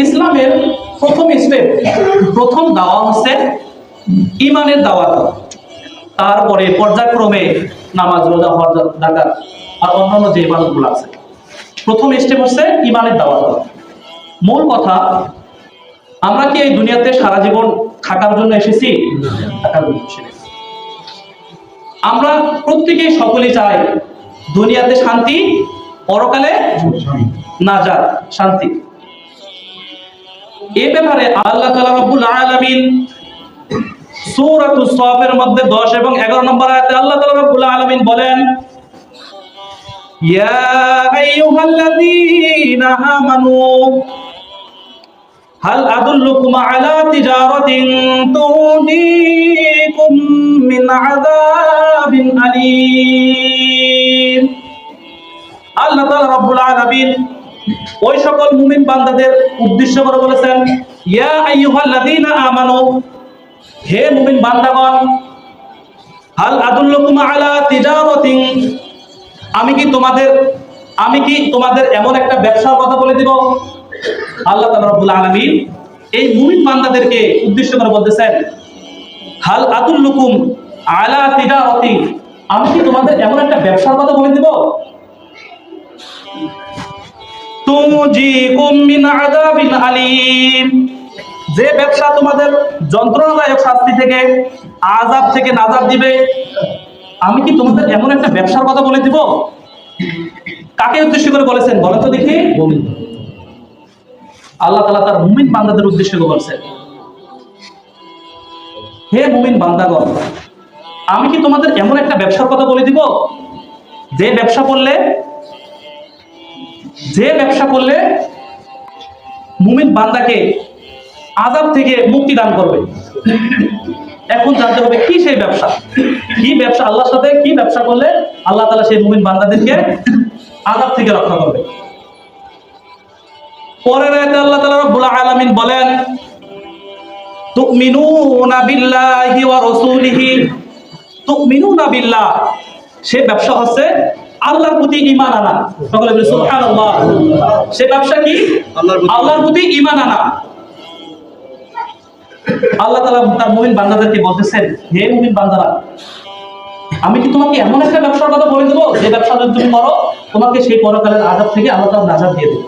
ইসলামের প্রথম স্টেপ, প্রথম দাওয়া হচ্ছে ঈমানের দাওয়াত। তারপরে পর্যায়ক্রমে নামাজ, রোজা, হজ, যাকাত আর অন্যান্য যে ইবাদতগুলো আছে। প্রথম স্টেপ হচ্ছে ঈমানের দাওয়াত। মূল কথা, আমরা কি এই দুনিয়াতে সারা জীবন থাকার জন্য এসেছি? থাকার জন্য এসেছি। আমরা প্রত্যেকেই সকলেই চাই দুনিয়াতে শান্তি, পরকালে নাজাত, শান্তি। এই ব্যাপারে আল্লাহ তাআলা রাব্বুল আলামিন সূরাতুস সাফের মধ্যে 10 এবং 11 নম্বর আয়াতে আল্লাহ তাআলা রাব্বুল আলামিন বলেন, ইয়া আইয়ুহাল্লাযীনা আমানু হাল আদুল্লুকুম আলা তিজারাতিন তুনজিকুম মিন আযাবিন আলীম। আল্লাহ তাআলা রাব্বুল আলামিন ওই সকল মুমিন বান্দাদের উদ্দেশ্য করে বলেছেন, ইয়া আইয়ুহাল্লাযীনা আমানু, হে মুমিন বান্দাগণ, হাল আদুল্লুকুম আলা তিজারাতিন, আমি কি তোমাদের এমন একটা ব্যবসার কথা বলে দিব? আল্লাহ তাআলা রাব্বুল আলামিন এই মুমিন বান্দাদেরকে উদ্দেশ্য করে বলতেছেন, হাল আদুল্লুকুম আলা তিজারাতিন, আমি কি তোমাদের এমন একটা ব্যবসার কথা বলে দিব তুনজিকুম মিন আযাবিন আলীম, যে ব্যবসা তোমাদের যন্ত্রণাদায়ক শাস্তি থেকে, আযাব থেকে নাজাত দিবে। আমি কি তোমাদের এমন একটা ব্যবসার কথা বলে দিব? কাকে উদ্দেশ্য করে বলেছেন বলেন তো দেখি? আল্লাহ তাআলা তার মুমিন বান্দাদের উদ্দেশ্য করে বলেছেন, হে মুমিন বান্দাগণ, আমি কি তোমাদের এমন একটা ব্যবসার কথা বলে দিব যে ব্যবসা করলে মুমিন বান্দাকে আযাব থেকে মুক্তি দান করবে। এখন জানতে হবে কি সেই ব্যবসা, কি ব্যবসা, আল্লাহর সাথে কি ব্যবসা করলে আল্লাহ তাআলা সেই মুমিন বান্দাদেরকে আযাব থেকে রক্ষা করবে। পরের আয়াতে আল্লাহ তাআলা রাব্বুল আলামিন বলেন, তুমিনুনা বিল্লাহি ওয়া রাসূলিহি, তুমিনুনা বিল্লাহ, সে ব্যবসা হচ্ছে আল্লাহর প্রতি ঈমান আনা। সকলে বলি সুবহানাল্লাহ। সে ব্যবসা কি? আল্লাহর প্রতি ঈমান আনা। আল্লাহ তাআলা তার মুমিন বান্দাদেরকে বলতেছেন, হে মুমিন বান্দারা, আমি কি তোমাকে এমন একটা ব্যবসার কথা বলে দেব যে ব্যবসা যদি তুমি করো তোমাকে সেই পরকালের আযাব থেকে আল্লাহ তাআলা নাজাত দিয়ে দেবে।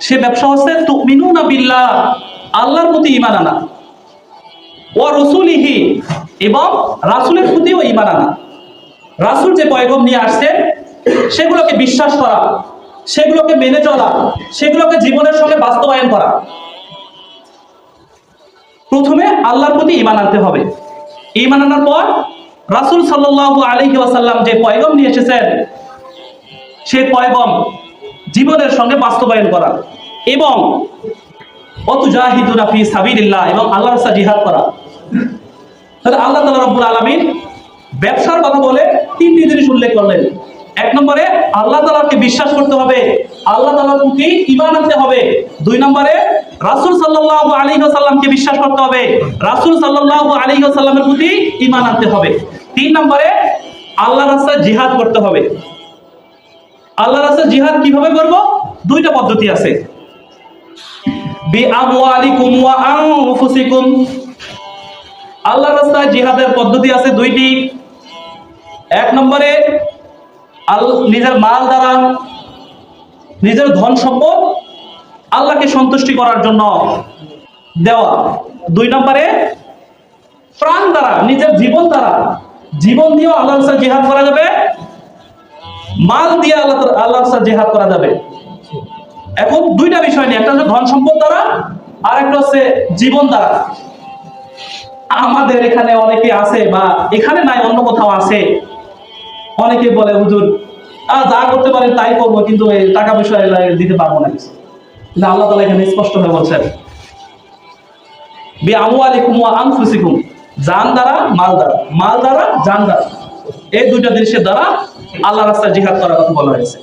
সে ব্যবসা হচ্ছে তুমিনুনা বিল্লাহ, আল্লাহর প্রতি ঈমান আনা, ওয়া রাসূলিহি, এবং রাসূলের প্রতিও ঈমান আনা। রাসূল যে পয়গম নিয়ে আসছেন সেগুলোকে বিশ্বাস করা, সেগুলোকে মেনে চলা, সেগুলোকে জীবনের সঙ্গে বাস্তবায়ন করা। প্রথমে আল্লাহর প্রতি ঈমান আনতে হবে। ঈমান আনার পর রাসূল সাল্লাল্লাহু আলাইহি ওয়াসাল্লাম যে পয়গম নিয়ে এসেছেন সেই পয়গম জীবনের সঙ্গে বাস্তবায়ন করা, এবং ওয়াতুজাহিদুনা ফি সাবিলিল্লাহ, এবং আল্লাহর রাস্তায় জিহাদ করা। তাহলে আল্লাহ তাআলা রাব্বুল আলামিন ব্যবসার কথা বলে তিনটি জিনিস উল্লেখ করলেন। এক নম্বরে আল্লাহ তাআলাকে বিশ্বাস করতে হবে, আল্লাহ তাআলার প্রতি ঈমান আনতে হবে। দুই নম্বরে রাসূল সাল্লাল্লাহু আলাইহি ওয়াসাল্লামকে বিশ্বাস করতে হবে, রাসূল সাল্লাল্লাহু আলাইহি ওয়াসাল্লামের প্রতি ঈমান আনতে হবে। তিন নম্বরে আল্লাহর রাস্তায় জিহাদ করতে হবে। আল্লাহর রাস্তায় জিহাদ কিভাবে করব? দুইটা পদ্ধতি আছে, বিআমওয়ালিকুম ওয়া আনফুসিকুম। আল্লাহর রাস্তায় জিহাদের পদ্ধতি আছে দুইটি। এক নম্বরে নিজের মাল দ্বারা, নিজের ধন সম্পদ আল্লাহকে সন্তুষ্টি করার জন্য দেওয়া। দুই নম্বরে প্রাণ দ্বারা, নিজের জীবন দ্বারা, জীবন দিয়েও আল্লাহর রাস্তায় জিহাদ করা যাবে, মাল দিয়ে আল্লাহর রাস্তায় জিহাদ করা যাবে। এখন দুইটা বিষয় নিয়ে, একটা হচ্ছে ধন সম্পদ দ্বারা, আর একটা হচ্ছে জীবন দ্বারা। আমাদের এখানে অনেকে আছে, বা এখানে নাই অন্য কোথাও আছে, অনেকে বলে হুজুর যা করতে পারেন তাই করবো, কিন্তু টাকা পয়সা দিতে পারবো না কিছু। কিন্তু আল্লাহ তাআলা এখানে স্পষ্ট হয়ে বলছেন, বিআমওয়ালিকুম ওয়া আনফুসিকুম, জান দ্বারা, মাল দ্বারা, মাল দ্বারা, জান দ্বারা, এই দুইটা জিনিসের দ্বারা আল্লাহর রাস্তায় জিহাদ করার কথা বলা হয়েছে।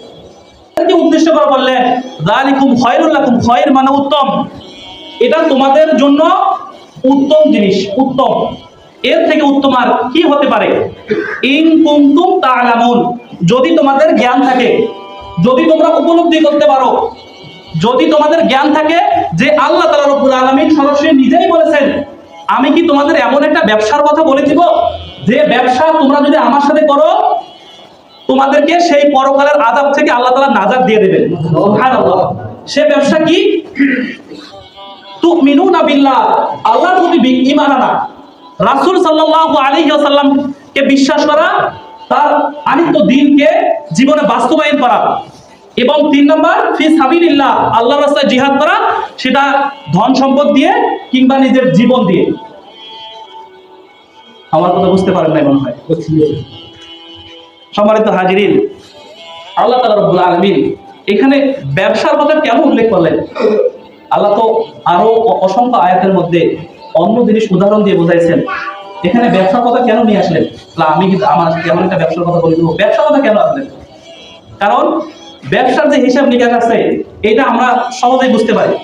এটাকে উদ্দেশ্য করে বললেন, যালিকুম খায়রুল লাকুম, খায়র মানে উত্তম, এটা তোমাদের জন্য উত্তম জিনিস, উত্তম। এর থেকে উত্তম আর কি হতে পারে? ইন কুনতুম তা'লামুন, যদি তোমাদের জ্ঞান থাকে, যদি তোমরা উপলব্ধি করতে পারো যদি তোমাদের জ্ঞান থাকে যে আল্লাহ তাআলা রব্বুল আলামিন সরাসরি নিজেই বলেছেন, আমি কি তোমাদের এমন একটা ব্যবসার কথা বলে দিব যে ব্যবসা তোমরা যদি আমার সাথে করো তোমাদেরকে সেই পরকালের আযাব থেকে আল্লাহ তাআলা নাজাত দিয়ে দেবেন। সুবহানাল্লাহ। সে ব্যবসা কি? তুমিনুনা বিল্লাহ, আল্লাহর প্রতি ঈমান আনা, রাসূল সাল্লাল্লাহু আলাইহি ওয়াসাল্লামকে বিশ্বাস করা, তার আনিত দ্বীনকে জীবনে বাস্তবায়ন করা, এবং 3 নম্বর ফি সাবিলিল্লাহ, আল্লাহর রাস্তায় জিহাদ করা, সেটা ধন সম্পদ দিয়ে কিংবা নিজের জীবন দিয়ে। আমার কথা বুঝতে পারেন না মনে হয়। সম্মানিত হাজিরিন, আল্লাহ তাআলা রব্বুল আলামিন এখানে ব্যবসার কথা কেন উল্লেখ করলেন? আল্লাহ তো আরো অসংখ্য আয়াতের মধ্যে অন্য জিনিস উদাহরণ দিয়ে বোঝাইছেন, এখানে ব্যবসার কথা কেন নিয়ে আসলেন? আমি আমার কেমন একটা ব্যবসার কথা বলে দেবো, ব্যবসার কথা কেন আসলেন? কারণ ব্যবসার যে হিসাব নিকাশ আছে এটা আমরা সহজেই বুঝতে পারি।